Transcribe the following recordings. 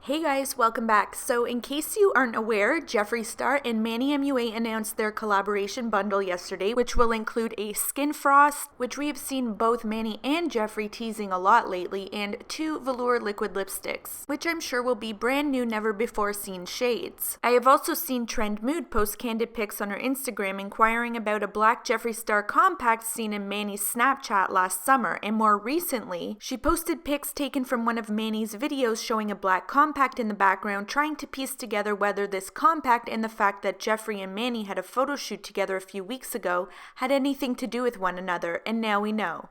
Hey guys, welcome back. So in case you aren't aware, Jeffree Star and MannyMUA announced their collaboration bundle yesterday, which will include a skin frost, which we have seen both Manny and Jeffree teasing a lot lately, and 2 velour liquid lipsticks, which I'm sure will be brand new, never before seen shades. I have also seen Trend Mood post candid pics on her Instagram inquiring about a black Jeffree Star compact seen in Manny's Snapchat last summer, and more recently, she posted pics taken from one of Manny's videos showing a black compact in the background, trying to piece together whether this compact and the fact that Jeffree and Manny had a photo shoot together a few weeks ago had anything to do with one another, and now we know.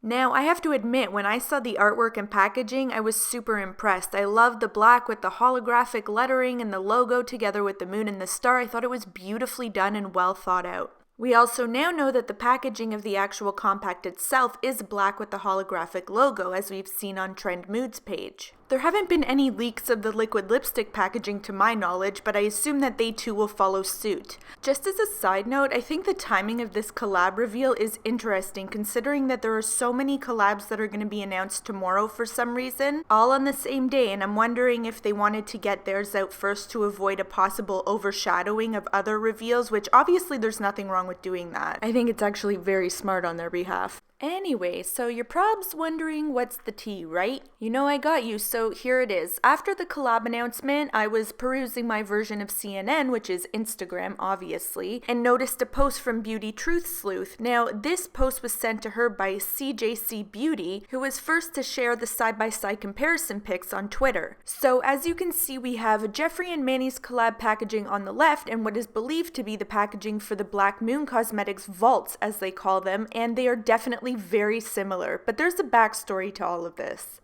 Now, I have to admit, when I saw the artwork and packaging, I was super impressed. I loved the black with the holographic lettering and the logo together with the moon and the star. I thought it was beautifully done and well thought out. We also now know that the packaging of the actual compact itself is black with the holographic logo, as we've seen on Trend Mood's page. There haven't been any leaks of the liquid lipstick packaging to my knowledge, but I assume that they too will follow suit. Just as a side note, I think the timing of this collab reveal is interesting, considering that there are so many collabs that are going to be announced tomorrow for some reason, all on the same day, and I'm wondering if they wanted to get theirs out first to avoid a possible overshadowing of other reveals, which obviously there's nothing wrong with doing that. I think it's actually very smart on their behalf. Anyway, so you're probs wondering what's the tea, right? You know I got you, so here it is. After the collab announcement, I was perusing my version of CNN, which is Instagram, obviously, and noticed a post from Beauty Truth Sleuth. Now, this post was sent to her by CJC Beauty, who was first to share the side-by-side comparison pics on Twitter. So, as you can see, we have Jeffree and Manny's collab packaging on the left, and what is believed to be the packaging for the Black Moon Cosmetics vaults, as they call them, and they are definitely very similar, but there's a backstory to all of this.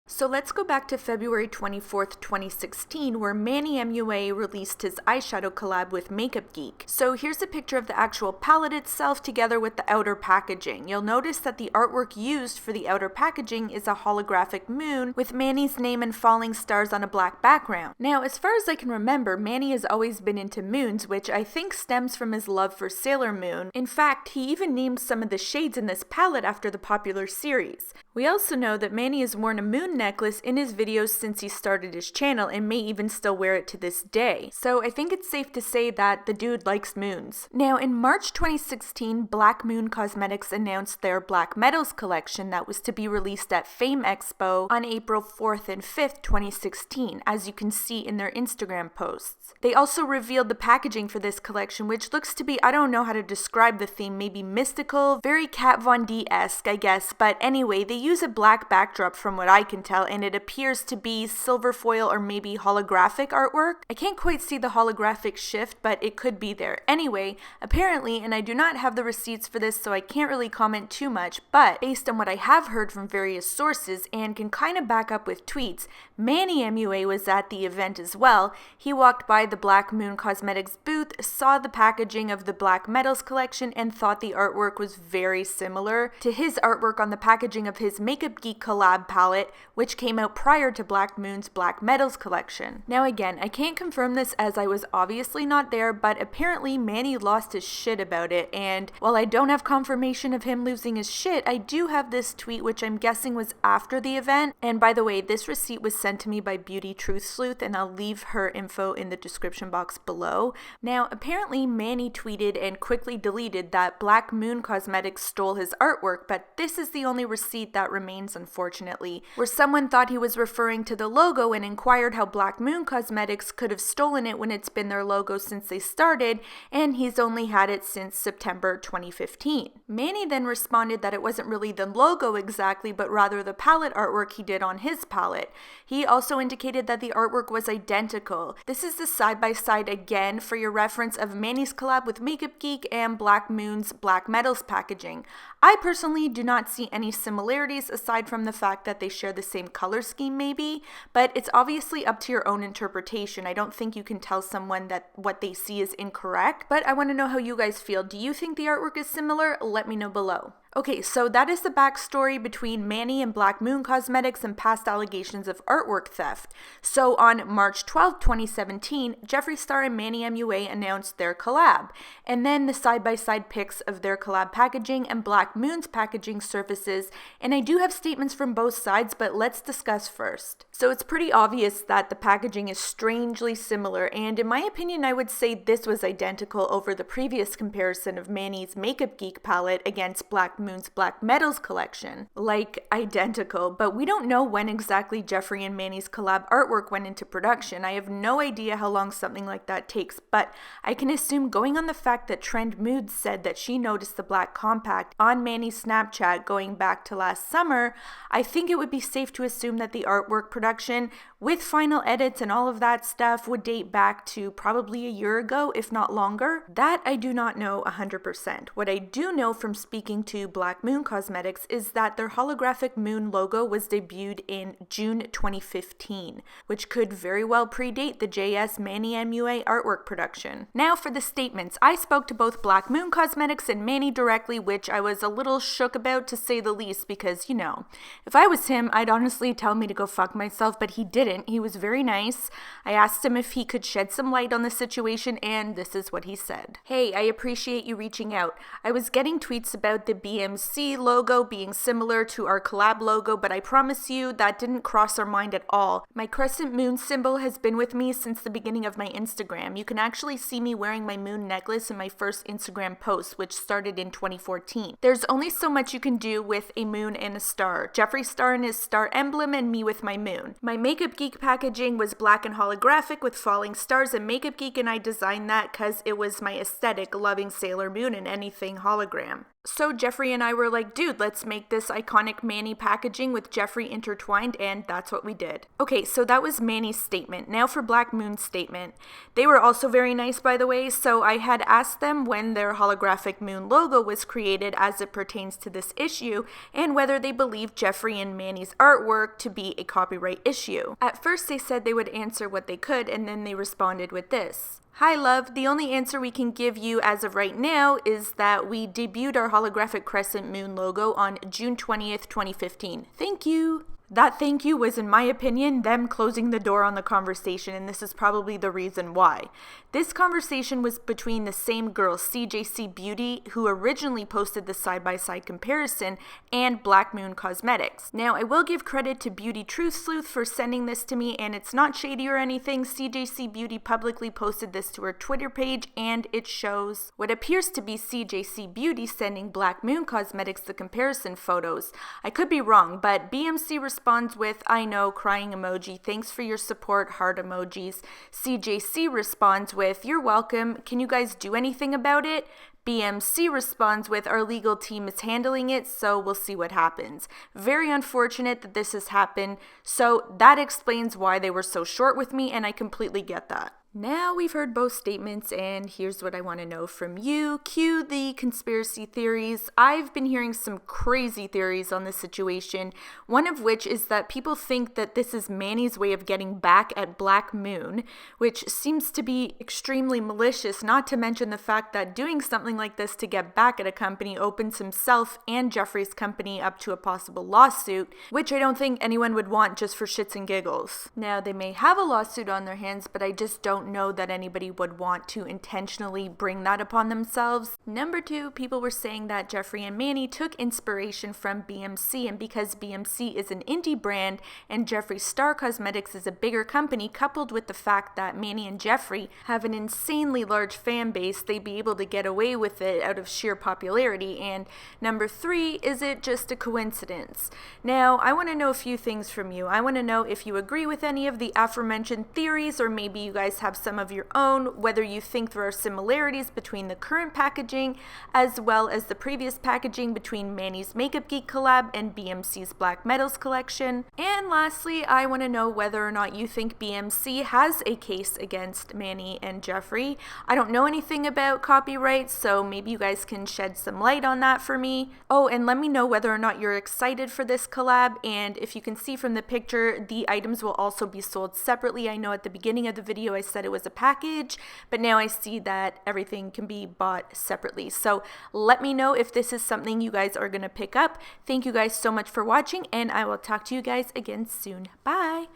So let's go back to February 24th, 2016, where MannyMUA released his eyeshadow collab with Makeup Geek. So here's a picture of the actual palette itself together with the outer packaging. You'll notice that the artwork used for the outer packaging is a holographic moon with Manny's name and falling stars on a black background. Now, as far as I can remember, Manny has always been into moons, which I think stems from his love for Sailor Moon. In fact, he even named some of the shades in this palette after the popular series. We also know that Manny has worn a moon necklace in his videos since he started his channel and may even still wear it to this day. So I think it's safe to say that the dude likes moons. Now in March 2016, Black Moon Cosmetics announced their Black Metals collection that was to be released at Fame Expo on April 4th and 5th, 2016, as you can see in their Instagram posts. They also revealed the packaging for this collection, which looks to be, I don't know how to describe the theme, maybe mystical, very Kat Von D-esque, I guess, but anyway, they use a black backdrop from what I can tell, and it appears to be silver foil or maybe holographic artwork. I can't quite see the holographic shift, but it could be there. Anyway, apparently, and I do not have the receipts for this, so I can't really comment too much, but based on what I have heard from various sources and can kind of back up with tweets, MannyMUA was at the event as well. He walked by the Black Moon Cosmetics booth, saw the packaging of the Black Metals collection, and thought the artwork was very similar to his artwork on the packaging of his Makeup Geek collab palette, which came out prior to Black Moon's Black Metals collection. Now again, I can't confirm this as I was obviously not there, but apparently Manny lost his shit about it, and while I don't have confirmation of him losing his shit, I do have this tweet which I'm guessing was after the event, and by the way, this receipt was sent to me by Beauty Truth Sleuth, and I'll leave her info in the description box below. Now apparently Manny tweeted and quickly deleted that Black Moon Cosmetics stole his artwork, but this is the only receipt that remains, unfortunately, where someone thought he was referring to the logo and inquired how Black Moon Cosmetics could have stolen it when it's been their logo since they started, and he's only had it since September 2015. Manny then responded that it wasn't really the logo exactly, but rather the palette artwork he did on his palette. He also indicated that the artwork was identical. This is the side-by-side again for your reference of Manny's collab with Makeup Geek and Black Moon's Black Metals packaging. I personally do not see any similarities aside from the fact that they share the same color scheme maybe, but it's obviously up to your own interpretation. I don't think you can tell someone that what they see is incorrect, but I want to know how you guys feel. Do you think the artwork is similar? Let me know below. Okay, so that is the backstory between Manny and Black Moon Cosmetics and past allegations of artwork theft. So on March 12, 2017, Jeffree Star and MannyMUA announced their collab, and then the side-by-side pics of their collab packaging and Black Moon's packaging surfaces, and I do have statements from both sides, but let's discuss first. So it's pretty obvious that the packaging is strangely similar, and in my opinion, I would say this was identical over the previous comparison of Manny's Makeup Geek palette against Black Moon's Black Metals collection. Like, identical, but we don't know when exactly Jeffree and Manny's collab artwork went into production. I have no idea how long something like that takes, but I can assume, going on the fact that Trend Moods said that she noticed the black compact on Manny's Snapchat going back to last summer, I think it would be safe to assume that the artwork production, with final edits and all of that stuff, would date back to probably a year ago, if not longer. That I do not know 100%. What I do know from speaking to Black Moon Cosmetics is that their holographic moon logo was debuted in June 2015, which could very well predate the JS MannyMUA artwork production. Now for the statements. I spoke to both Black Moon Cosmetics and Manny directly, which I was a little shook about, to say the least, because, you know, if I was him, I'd honestly tell me to go fuck myself, but he didn't. He was very nice. I asked him if he could shed some light on the situation, and this is what he said. Hey, I appreciate you reaching out. I was getting tweets about the BMC logo being similar to our collab logo, but I promise you that didn't cross our mind at all. My crescent moon symbol has been with me since the beginning of my Instagram. You can actually see me wearing my moon necklace in my first Instagram post, which started in 2014. There's only so much you can do with a moon and a star. Jeffree Star and his star emblem, and me with my moon. My Makeup Geek packaging was black and holographic with falling stars, and Makeup Geek and I designed that because it was my aesthetic, loving Sailor Moon and anything hologram. So Jeffree and I were like, dude, let's make this iconic Manny packaging with Jeffree intertwined, and that's what we did. Okay, so that was Manny's statement. Now for Black Moon's statement. They were also very nice, by the way, so I had asked them when their holographic moon logo was created as it pertains to this issue, and whether they believed Jeffree and Manny's artwork to be a copyright issue. At first they said they would answer what they could, and then they responded with this. Hi love, the only answer we can give you as of right now is that we debuted our holographic crescent moon logo on June 20th, 2015. Thank you! That thank you was, in my opinion, them closing the door on the conversation, and this is probably the reason why. This conversation was between the same girl, CJC Beauty, who originally posted the side-by-side comparison, and Black Moon Cosmetics. Now, I will give credit to Beauty Truth Sleuth for sending this to me, and it's not shady or anything. CJC Beauty publicly posted this to her Twitter page, and it shows what appears to be CJC Beauty sending Black Moon Cosmetics the comparison photos. I could be wrong, but BMC responds with, I know, crying emoji, thanks for your support, heart emojis. CJC responds with, you're welcome, can you guys do anything about it? BMC responds with, our legal team is handling it, so we'll see what happens. Very unfortunate that this has happened, so that explains why they were so short with me, and I completely get that. Now we've heard both statements, and here's what I want to know from you. Cue the conspiracy theories. I've been hearing some crazy theories on this situation, one of which is that people think that this is Manny's way of getting back at Black Moon, which seems to be extremely malicious, not to mention the fact that doing something like this to get back at a company opens himself and Jeffree's company up to a possible lawsuit, which I don't think anyone would want just for shits and giggles. Now, they may have a lawsuit on their hands, but I just don't know that anybody would want to intentionally bring that upon themselves. Number two, people were saying that Jeffree and Manny took inspiration from BMC, and because BMC is an indie brand and Jeffree Star Cosmetics is a bigger company, coupled with the fact that Manny and Jeffree have an insanely large fan base, they'd be able to get away with it out of sheer popularity. And number three, is it just a coincidence? Now, I want to know a few things from you. I want to know if you agree with any of the aforementioned theories, or maybe you guys have some of your own, whether you think there are similarities between the current packaging as well as the previous packaging between Manny's Makeup Geek collab and BMC's Black Metals collection. And lastly, I want to know whether or not you think BMC has a case against Manny and Jeffree. I don't know anything about copyright, so maybe you guys can shed some light on that for me. Oh, and let me know whether or not you're excited for this collab, and if you can see from the picture, the items will also be sold separately. I know at the beginning of the video I said that it was a package, but now I see that everything can be bought separately. So let me know if this is something you guys are going to pick up. Thank you guys so much for watching, and I will talk to you guys again soon. Bye!